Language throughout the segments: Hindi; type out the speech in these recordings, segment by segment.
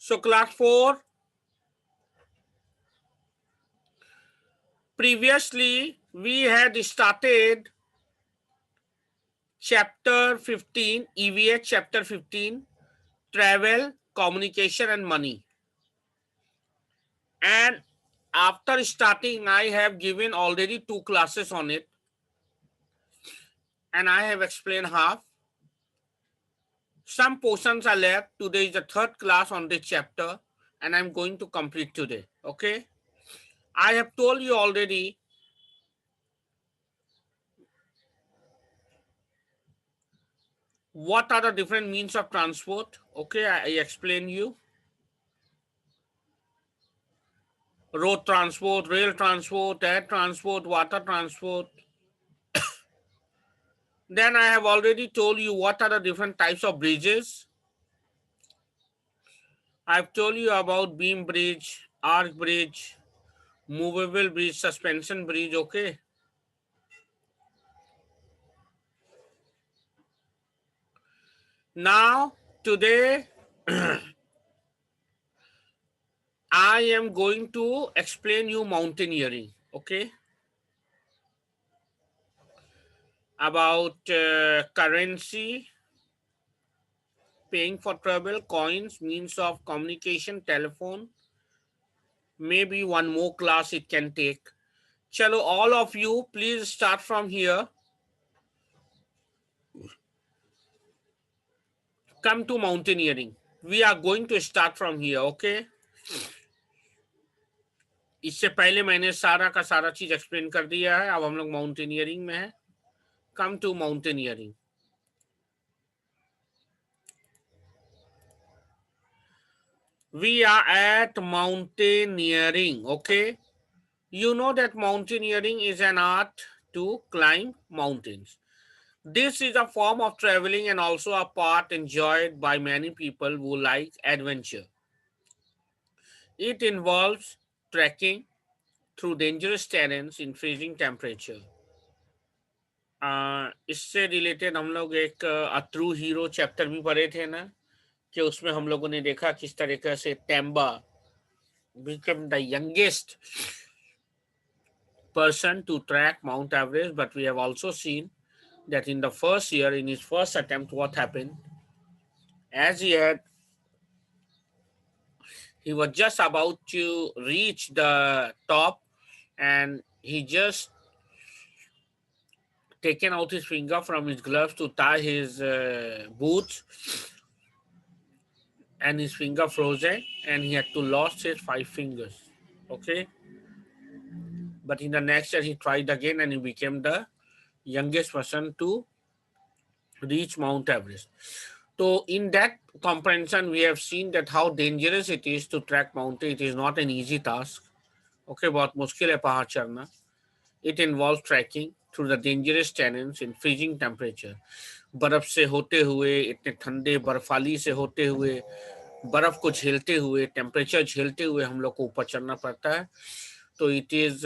So class 4, previously we had started chapter 15, EVA chapter 15, travel, communication and money. And after starting, I have given already 2 classes on it. And I have explained half. Some portions are left. Today is the 3rd class on this chapter. And I'm going to complete today. Okay. I have told you already what are the different means of transport. Okay, I explain you. Road transport, rail transport, air transport, water transport. Then I have already told you what are the different types of bridges. I've told you about beam bridge, arch bridge, movable bridge, suspension bridge. Okay. Now, today, I am going to explain you mountaineering. Okay. About currency, paying for travel, coins, means of communication, telephone. Maybe one more class it can take. Chalo, all of you, please start from here. Come to mountaineering. We are going to start from here, okay? इससे पहले मैंने सारा का सारा चीज एक्सप्लेन कर दिया है. अब हम लोग माउंटेनियरिंग में है. Come to mountaineering. We are at mountaineering, okay? You know that mountaineering is an art to climb mountains. This is a form of traveling and also a part enjoyed by many people who like adventure. It involves trekking through dangerous terrains in freezing temperature. इससे रिलेटेड हम लोग एक ट्रू हीरो चैप्टर भी पढ़े थे ना, कि उसमें हम लोगों ने देखा किस तरीके से Temba became the youngest person to track Mount Everest. But we have also seen that in the first year, in his first attempt, what happened? As he was just about to reach the top, and he just taken out his finger from his gloves to tie his boots, and his finger frozen, and he had to lost his 5 fingers. Okay. But in the next year, he tried again, and he became the youngest person to reach Mount Everest. So in that comprehension, we have seen that how dangerous it is to trek mountain. It is not an easy task. Okay, बहुत मुश्किल है पहाड़ चढ़ना. It involves trekking through the dangerous terrains in freezing temperature. बर्फ से होते हुए, इतने ठंडे बर्फाली से होते हुए, बर्फ को झेलते हुए, टेम्परेचर झेलते हुए हम लोग को ऊपर चढ़ना पड़ता है. तो it is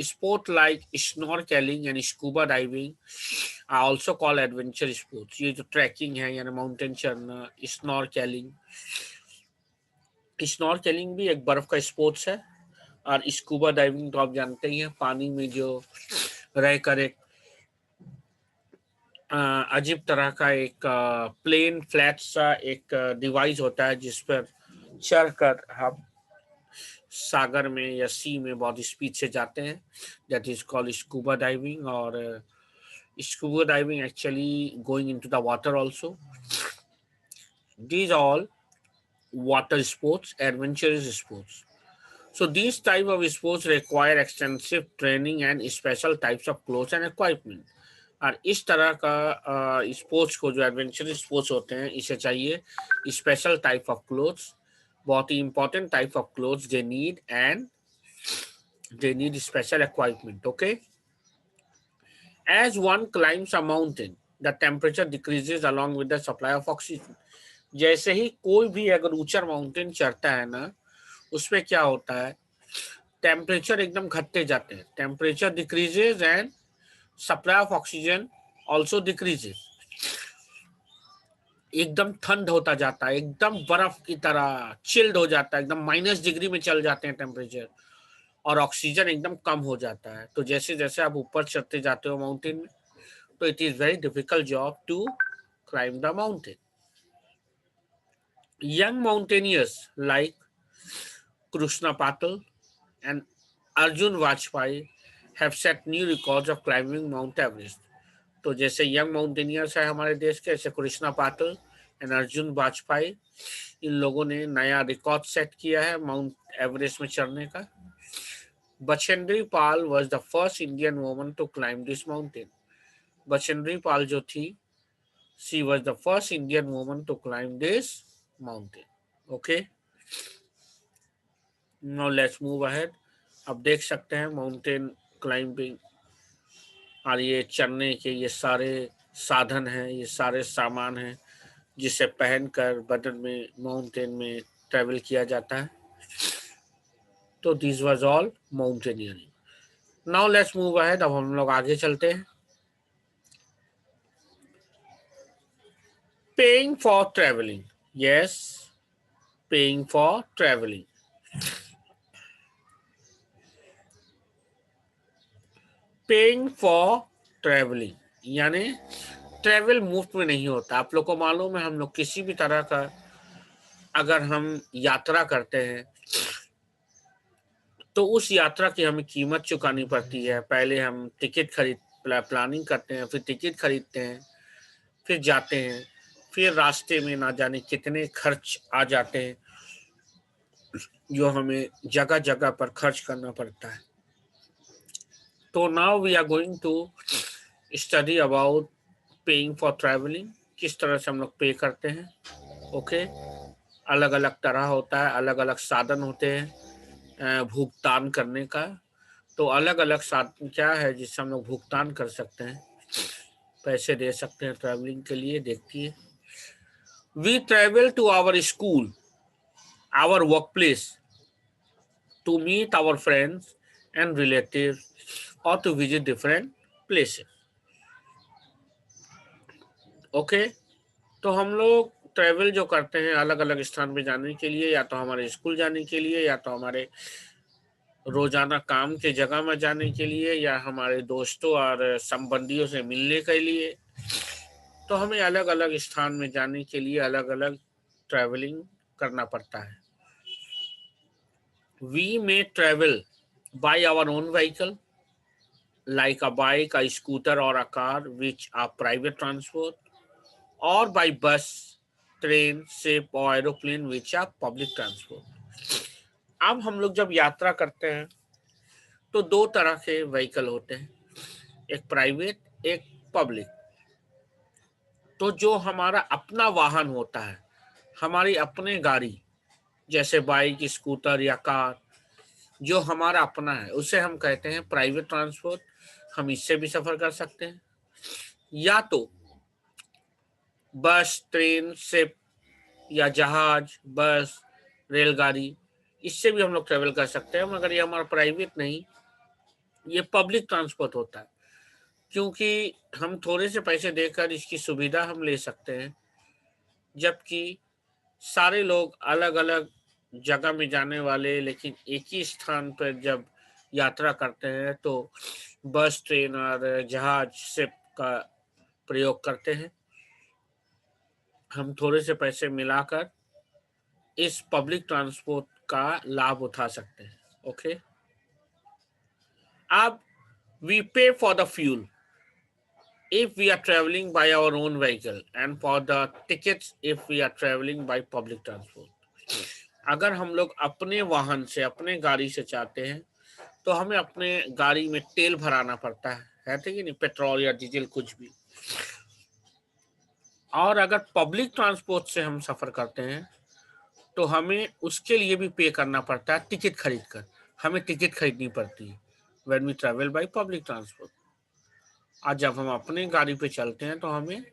sport like snorkeling and scuba diving are also called adventure sports. ये जो ट्रैकिंग है यानी माउंटेन चढ़ना, स्नॉर्केलिंग भी एक बर्फ का स्पोर्ट्स है. और स्कूबा डाइविंग तो आप जानते ही हैं, पानी में जो रहकर एक अजीब तरह का एक प्लेन फ्लैट सा एक डिवाइस होता है जिस पर चढ़कर हम सागर में या सी में बहुत स्पीड से जाते हैं. That is called scuba diving. और scuba diving actually going into the water also. These all water sports, adventurous sports. So these type of sports require extensive training and special types of clothes and equipment. और इस तरह का स्पोर्ट्स को जो एडवेंचरस स्पोर्ट्स होते हैं, इसे चाहिए स्पेशल टाइप ऑफ क्लोथ्स, बहुत ही important type of clothes they need, and they need special equipment. Okay. As one climbs a mountain, the temperature decreases along with the supply of oxygen. जैसे ही कोई भी अगर ऊंचा माउंटेन चढ़ता है ना, उसमें क्या होता है, टेम्परेचर एकदम घटते जाते हैं. Temperature decreases and supply of oxygen also decreases. एकदम ठंड होता जाता है, एकदम बर्फ की तरह चिल्ड हो जाता है, एकदम -डिग्री में चल जाते हैं टेम्परेचर, और ऑक्सीजन एकदम कम हो जाता है। तो जैसे जैसे आप ऊपर चढ़ते जाते हो माउंटेन में, तो it is very difficult job to climb the mountain. Young mountaineers like Krishna Patil and Arjun Vajpayee have set new records of climbing Mount Everest. तो जैसे यंग माउंटेनियर्स है हमारे देश के, ऐसे कृष्णा पाटिल एंड अर्जुन वाजपेयी, इन लोगों ने नया रिकॉर्ड सेट किया है माउंट एवरेस्ट में चढ़ने का। Bachendri Pal was the first Indian woman to climb this mountain. Bachendri Pal जो थी, she was the first Indian woman to climb this mountain. Okay, now let's move ahead. अब देख सकते हैं माउंटेन क्लाइंबिंग और ये चढ़ने के ये सारे साधन हैं, ये सारे सामान हैं जिसे पहनकर बदन में माउंटेन में ट्रैवल किया जाता है। तो this was all mountaineering. Now let's move ahead. अब हम लोग आगे चलते हैं। Paying for travelling, yes, paying for travelling. Paying for travelling यानी ट्रैवल मुफ्त में नहीं होता। आप लोग को मालूम है, हम लोग किसी भी तरह का अगर हम यात्रा करते हैं तो उस यात्रा की हमें कीमत चुकानी पड़ती है। पहले हम टिकट खरीद प्लानिंग करते हैं, फिर टिकट खरीदते हैं, फिर जाते हैं, फिर रास्ते में ना जाने कितने खर्च आ जाते हैं जो हमें जगह जगह पर खर्च करना पड़ता है। तो now we are going to study about paying for travelling, किस तरह से हम लोग पे करते हैं। ओके, अलग अलग तरह होता है, अलग अलग साधन होते हैं भुगतान करने का। तो अलग अलग साधन क्या है जिससे हम लोग भुगतान कर सकते हैं, पैसे दे सकते हैं ट्रैवलिंग के लिए। देखिए, we travel to our school, our work place, to meet our friends and relatives और to visit different places. Okay, तो हम लोग ट्रैवल जो करते हैं अलग अलग स्थान पे जाने के लिए, या तो हमारे स्कूल जाने के लिए, या तो हमारे रोजाना काम के जगह में जाने के लिए, या हमारे दोस्तों और संबंधियों से मिलने के लिए, तो हमें अलग अलग स्थान में जाने के लिए अलग अलग ट्रैवलिंग करना पड़ता है। We may travel by our own vehicle like a bike, a scooter or a car which are private transport, or by bus, train, ship or aeroplane which are public transport. अब हम लोग जब यात्रा करते हैं तो दो तरह के व्हीकल होते हैं, एक प्राइवेट, एक पब्लिक। तो जो हमारा अपना वाहन होता है, हमारी अपनी गाड़ी, जैसे बाइक, स्कूटर या कार, जो हमारा अपना है उसे हम कहते हैं प्राइवेट ट्रांसपोर्ट। हम इससे भी सफर कर सकते हैं, या तो बस, ट्रेन, शिप या जहाज, बस, रेलगाड़ी, इससे भी हम लोग ट्रेवल कर सकते हैं। मगर ये हमारा प्राइवेट नहीं, ये पब्लिक ट्रांसपोर्ट होता है, क्योंकि हम थोड़े से पैसे देकर इसकी सुविधा हम ले सकते हैं। जबकि सारे लोग अलग अलग जगह में जाने वाले लेकिन एक ही स्थान पर जब यात्रा करते हैं तो बस, ट्रेन और जहाज, शिप का प्रयोग करते हैं। हम थोड़े से पैसे मिलाकर इस पब्लिक ट्रांसपोर्ट का लाभ उठा सकते हैं। ओके, अब वी पे for the fuel if we are traveling by our own vehicle and for the tickets if we are traveling by public transport। अगर हम लोग अपने वाहन से, अपने गाड़ी से चाहते हैं तो हमें अपने गाड़ी में तेल भराना पड़ता है ठीक है नहीं, पेट्रोल या डीजल कुछ भी। और अगर पब्लिक ट्रांसपोर्ट से हम सफर करते हैं तो हमें उसके लिए भी पे करना पड़ता है, टिकट खरीद कर। हमें टिकट खरीदनी पड़ती है when we travel by public transport. और जब हम अपने गाड़ी पे चलते हैं तो हमें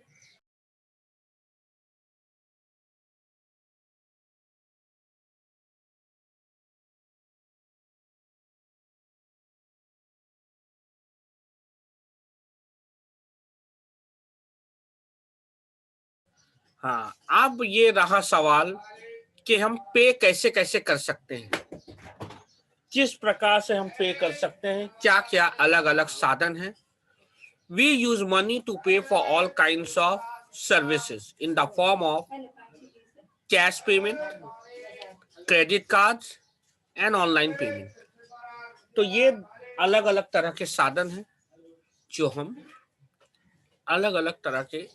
हाँ, अब ये रहा सवाल कि हम पे कैसे कैसे कर सकते हैं, किस प्रकार से हम पे कर सकते हैं, क्या क्या अलग अलग साधन हैं। वी यूज मनी टू पे for all kinds of services in the form of cash payment, credit cards and online payment. तो ये अलग अलग तरह के साधन हैं जो हम अलग अलग तरह के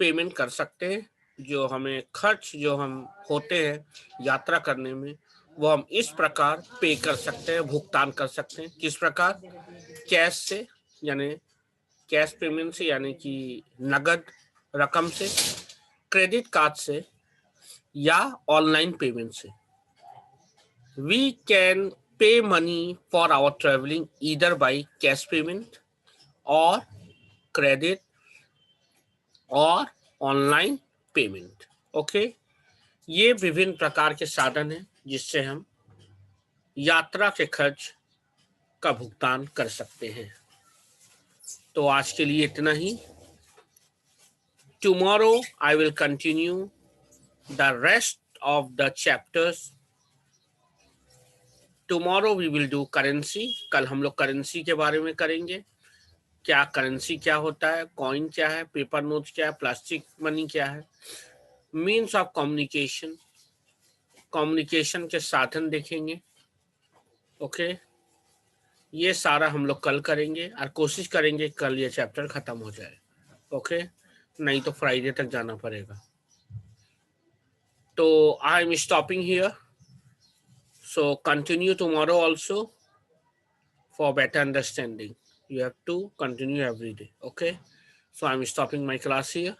पेमेंट कर सकते हैं। जो हमें खर्च जो हम होते हैं यात्रा करने में, वो हम इस प्रकार पे कर सकते हैं, भुगतान कर सकते हैं। किस प्रकार? कैश से, यानी कैश पेमेंट से, यानी कि नगद रकम से, क्रेडिट कार्ड से, या ऑनलाइन पेमेंट से। We can pay money for our travelling either by cash payment और क्रेडिट और ऑनलाइन पेमेंट। ओके, ये विभिन्न प्रकार के साधन हैं जिससे हम यात्रा के खर्च का भुगतान कर सकते हैं। तो आज के लिए इतना ही। Tomorrow I will continue the rest of the chapters. Tomorrow we will do currency. कल हम लोग करेंसी के बारे में करेंगे। क्या करेंसी क्या होता है, कॉइन क्या है, पेपर नोट्स क्या है, प्लास्टिक मनी क्या है, मीन्स ऑफ कम्युनिकेशन, कम्युनिकेशन के साधन देखेंगे। ओके, ये सारा हम लोग कल करेंगे और कोशिश करेंगे कल ये चैप्टर खत्म हो जाए। ओके, नहीं तो फ्राइडे तक जाना पड़ेगा। तो I am stopping here, so continue tomorrow also for better understanding. You have to continue every day. Okay, so I'm stopping my class here.